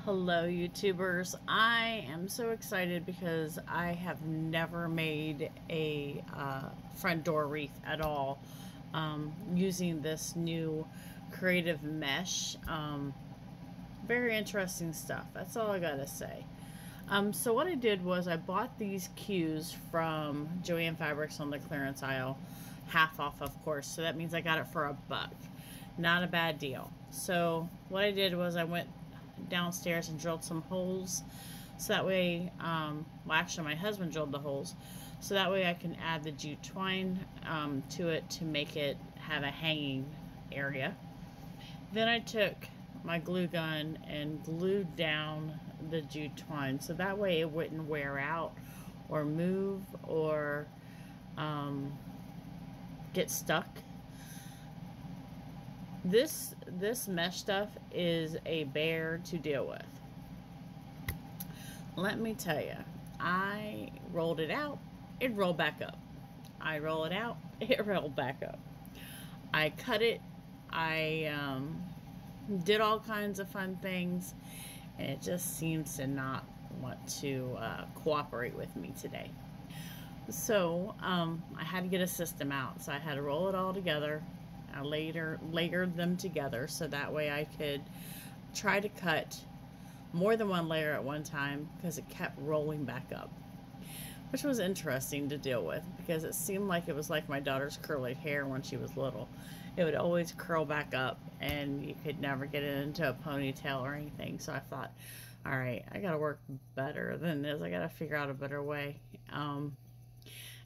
Hello YouTubers. I am so excited because I have never made a front door wreath at all using this new creative mesh. Very interesting stuff. That's all I gotta say. So what I did was I bought these cues from Joann Fabrics on the clearance aisle, half off of course, so that means I got it for $1. Not a bad deal. So what I did was I went downstairs and drilled some holes, so that way well, actually my husband drilled the holes, so that way I can add the jute twine to it to make it have a hanging area. Then I took my glue gun and glued down the jute twine so that way it wouldn't wear out or move or get stuck. This mesh stuff is a bear to deal with. Let me tell you, I rolled it out, it rolled back up. I roll it out, it rolled back up. I cut it, I did all kinds of fun things, and it just seems to not want to cooperate with me today. So I had to get a system out, so I had to roll it all together. I layered them together so that way I could try to cut more than one layer at one time because it kept rolling back up, which was interesting to deal with because it seemed like it was like my daughter's curly hair when she was little. It would always curl back up and you could never get it into a ponytail or anything. So I thought, all right, I gotta work better than this. I gotta figure out a better way.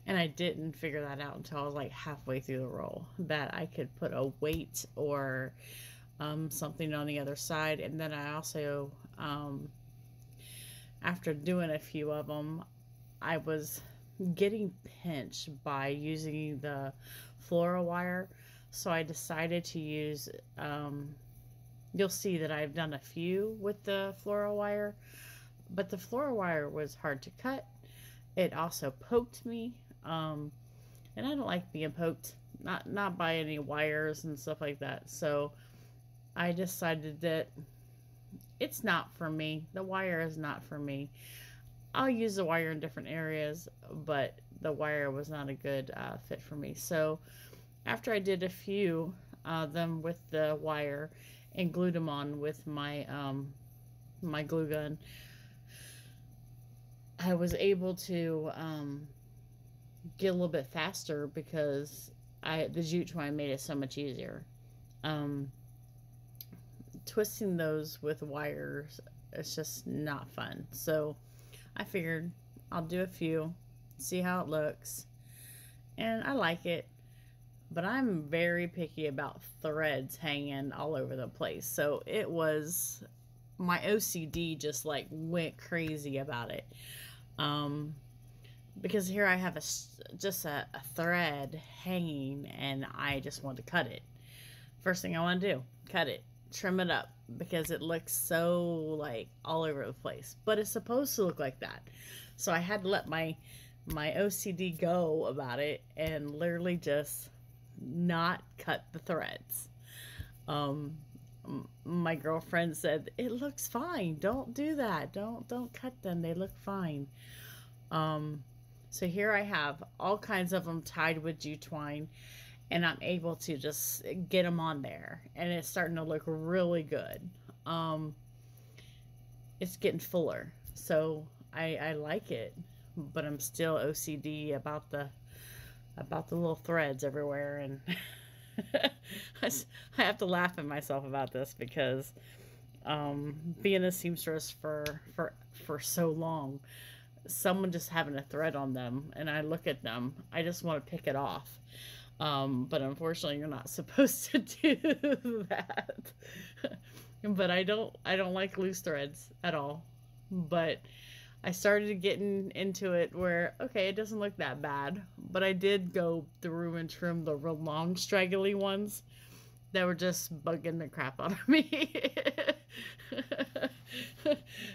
And I didn't figure that out until I was like halfway through the roll, that I could put a weight or something on the other side. And then I also, after doing a few of them, I was getting pinched by using the floral wire. So I decided to use, you'll see that I've done a few with the floral wire, but the floral wire was hard to cut. It also poked me. And I don't like being poked, not by any wires and stuff like that. So I decided that it's not for me. The wire is not for me. I'll use the wire in different areas, but the wire was not a good fit for me. So after I did a few of them with the wire and glued them on with my my glue gun, I was able to get a little bit faster because the jute twine made it so much easier. Twisting those with wires, it's just not fun. So I figured I'll do a few, see how it looks, and I like it, but I'm very picky about threads hanging all over the place. So it was, my OCD just like went crazy about it. Because here I have just a thread hanging and I just want to cut it. First thing I want to do, cut it, trim it up, because it looks so like all over the place. But it's supposed to look like that. So I had to let my OCD go about it and literally just not cut the threads. My girlfriend said, it looks fine, don't do that, don't cut them, they look fine. So here I have all kinds of them tied with jute twine, and I'm able to just get them on there, and it's starting to look really good. It's getting fuller, so I like it, but I'm still OCD about the little threads everywhere, and I have to laugh at myself about this because being a seamstress for so long, someone just having a thread on them and I look at them, I just want to pick it off. But unfortunately you're not supposed to do that. But I don't like loose threads at all. But I started getting into it where, okay, it doesn't look that bad, but I did go through and trim the real long straggly ones that were just bugging the crap out of me.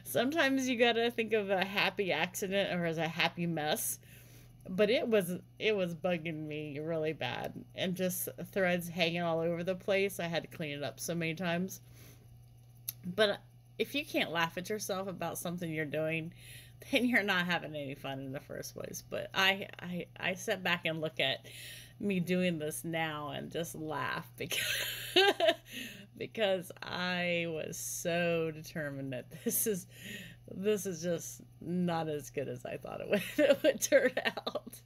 Sometimes you gotta think of a happy accident or as a happy mess, but it was bugging me really bad, and just threads hanging all over the place. I had to clean it up so many times. But if you can't laugh at yourself about something you're doing, then you're not having any fun in the first place. But I sit back and look at me doing this now and just laugh because I was so determined that this is just not as good as I thought it would turn out.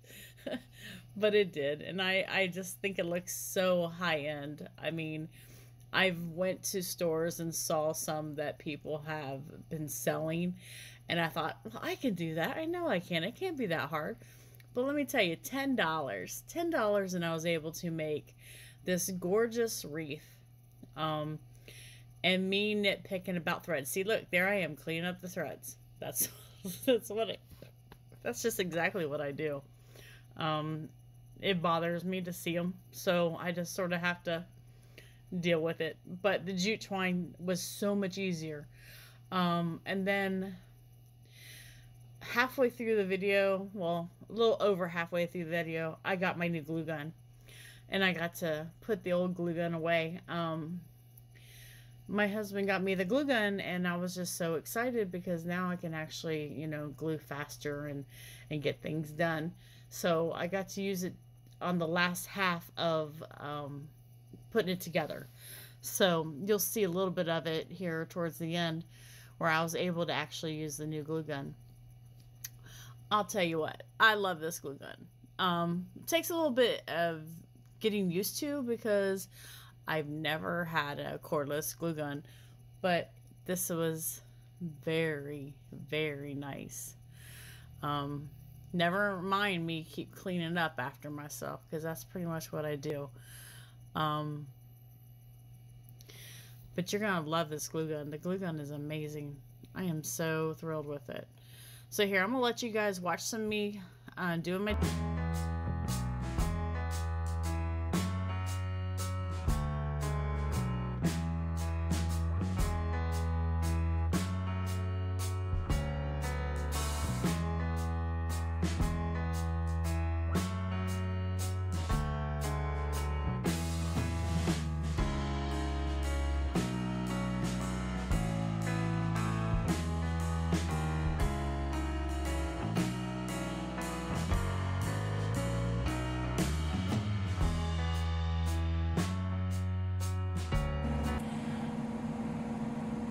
But it did, and I just think it looks so high end. I mean, I've went to stores and saw some that people have been selling, and I thought, well, I can do that. I know I can. It can't be that hard. But let me tell you, $10, and I was able to make this gorgeous wreath. And me nitpicking about threads. See, look, there I am cleaning up the threads. That's that's just exactly what I do. It bothers me to see them, so I just sort of have to deal with it. But the jute twine was so much easier. And then halfway through the video, well, a little over halfway through the video, I got my new glue gun, and I got to put the old glue gun away. My husband got me the glue gun, and I was just so excited because now I can actually, you know, glue faster and get things done. So I got to use it on the last half of putting it together. So you'll see a little bit of it here towards the end where I was able to actually use the new glue gun. I'll tell you what, I love this glue gun. It takes a little bit of getting used to because I've never had a cordless glue gun, but this was very, very nice. Never mind me keep cleaning up after myself, because that's pretty much what I do. But you're gonna love this glue gun. The glue gun is amazing. I am so thrilled with it. So here, I'm gonna let you guys watch some of me doing my...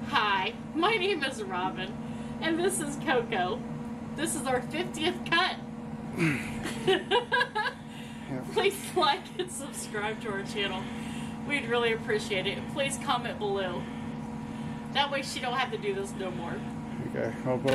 Hi, my name is Robin, and this is Coco. This is our 50th cut. Please like and subscribe to our channel. We'd really appreciate it. Please comment below. That way she don't have to do this no more. Okay, I'll go.